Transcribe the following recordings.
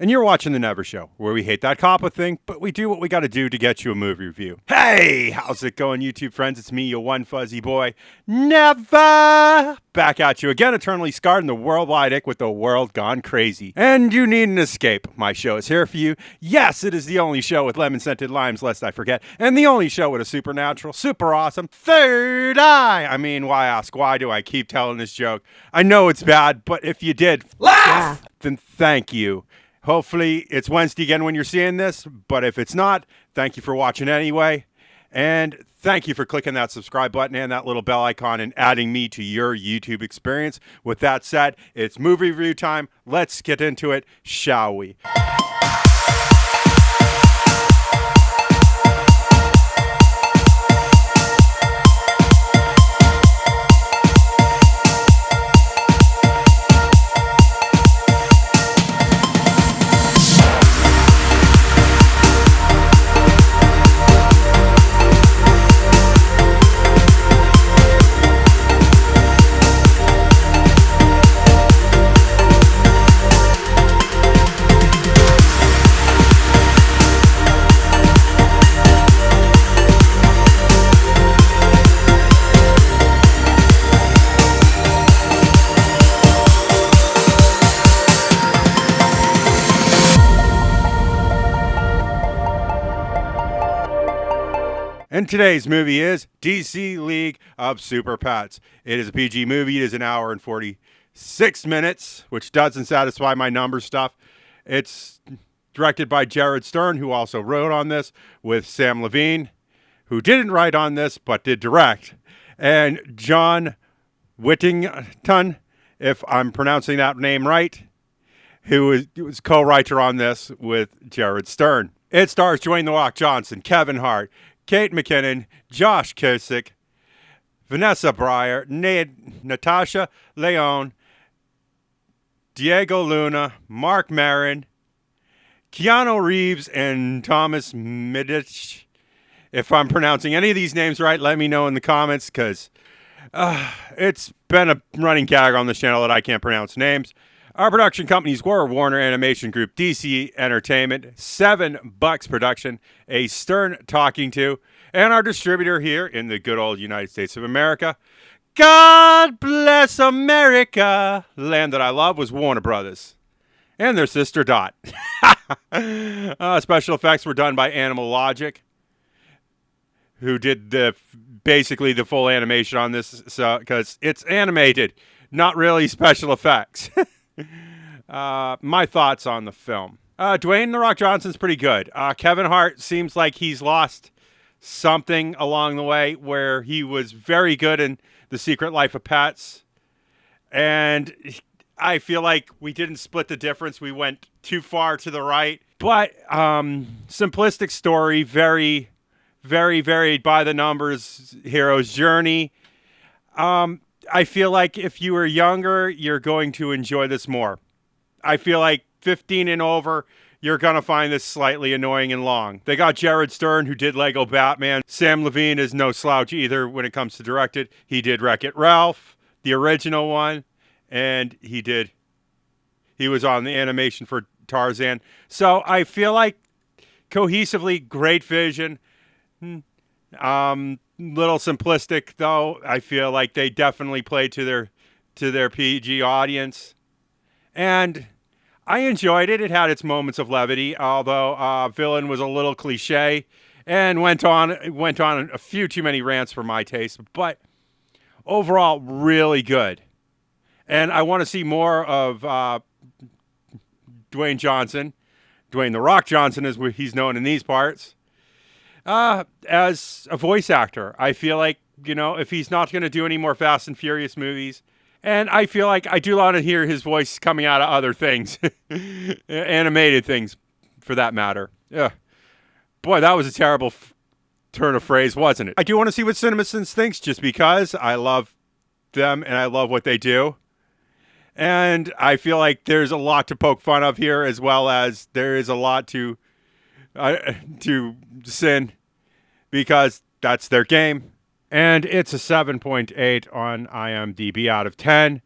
And you're watching The Never Show, where we hate that COPPA thing, but we do what we gotta do to get you a movie review. Hey, how's it going, YouTube friends? It's me, your one fuzzy boy, Never! Back at you again, eternally scarred in the worldwide ick with the world gone crazy. And you need an escape. My show is here for you. Yes, it is the only show with lemon-scented limes, lest I forget, and the only show with a supernatural, super awesome third eye. I mean, why ask? Why do I keep telling this joke? I know it's bad, but if you did laugh, then thank you. Hopefully, it's Wednesday again when you're seeing this, but if it's not, thank you for watching anyway. And thank you for clicking that subscribe button and that little bell icon and adding me to your YouTube experience. With that said, it's movie review time. Let's get into it, shall we? And today's movie is DC League of Super Pets. It is a PG movie. It is an hour and 46 minutes, which doesn't satisfy my number stuff. It's directed by Jared Stern, who also wrote on this, with Sam Levine, who didn't write on this, but did direct, and John Whittington, if I'm pronouncing that name right, who was co-writer on this with Jared Stern. It stars Dwayne the Rock Johnson, Kevin Hart, Kate McKinnon, Josh Cusack, Vanessa Breyer, Natasha Leone, Diego Luna, Mark Maron, Keanu Reeves, and Thomas Middich. If I'm pronouncing any of these names right, let me know in the comments, because it's been a running gag on this channel that I can't pronounce names. Our production companies were Warner Animation Group, DC Entertainment, $7 Production, a Stern Talking To, and our distributor here in the good old United States of America. God bless America! Land that I love was Warner Brothers. And their sister Dot. Special effects were done by Animal Logic, who did basically the full animation on this, so because it's animated, not really special effects. My thoughts on the film. Dwayne the Rock Johnson's pretty good. Kevin Hart seems like he's lost something along the way, where he was very good in The Secret Life of Pets. And I feel like we didn't split the difference. We went too far to the right. But simplistic story, very, very varied by the numbers hero's journey. I feel like if you were younger, you're going to enjoy this more. I feel like 15 and over, you're going to find this slightly annoying and long. They got Jared Stern, who did Lego Batman. Sam Levine is no slouch either when it comes to directed. He did Wreck-It Ralph, the original one, and he was on the animation for Tarzan. So I feel like cohesively great vision. Little simplistic though. I feel like they definitely played to their PG audience, and I enjoyed it. It had its moments of levity, although villain was a little cliche and went on a few too many rants for my taste. But overall, really good. And I want to see more of Dwayne the Rock Johnson, as he's known in these parts. As a voice actor, I feel like, if he's not going to do any more Fast and Furious movies, and I feel like I do want to hear his voice coming out of other things, animated things, for that matter. Yeah, boy, that was a terrible turn of phrase, wasn't it? I do want to see what Synopsis thinks, just because I love them and I love what they do. And I feel like there's a lot to poke fun of here, as well as there is a lot to sin, because that's their game. And it's a 7.8 on IMDb out of 10,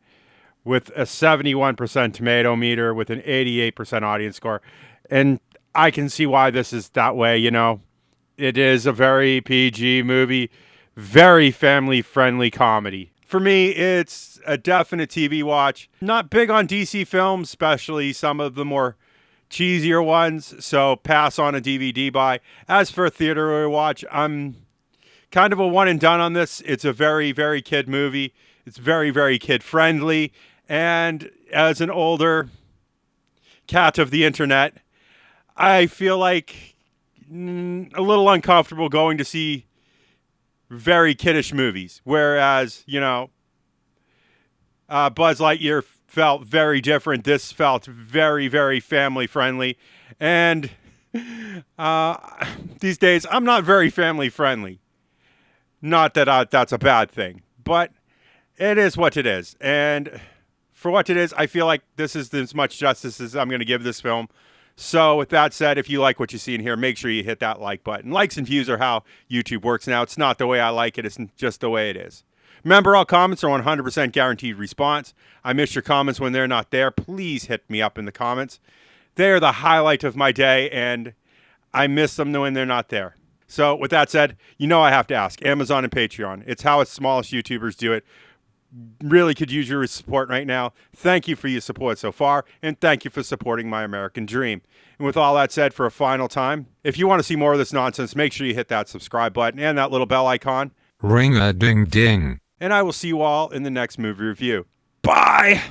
with a 71% tomato meter with an 88% audience score. And I can see why this is that way, you know. It is a very PG movie, very family-friendly comedy. For me, it's a definite TV watch. Not big on DC films, especially some of the more cheesier ones, so pass on a DVD buy. As for a theater watch, I'm kind of a one and done on this. It's a very, very kid movie. It's very, very kid friendly. And as an older cat of the internet, I feel like a little uncomfortable going to see very kiddish movies. Whereas, you know, Buzz Lightyear felt very different. This felt very, very family friendly. And these days, I'm not very family friendly. Not that that's a bad thing, but it is what it is. And for what it is, I feel like this is as much justice as I'm going to give this film. So with that said, if you like what you see in here, make sure you hit that like button. Likes and views are how YouTube works now. It's not the way I like it. It's just the way it is. Remember, all comments are 100% guaranteed response. I miss your comments when they're not there. Please hit me up in the comments. They are the highlight of my day, and I miss them when they're not there. So with that said, you know I have to ask. Amazon and Patreon. It's how us smallest YouTubers do it. Really could use your support right now. Thank you for your support so far, and thank you for supporting my American dream. And with all that said, for a final time, if you want to see more of this nonsense, make sure you hit that subscribe button and that little bell icon. Ring-a-ding-ding. And I will see you all in the next movie review. Bye!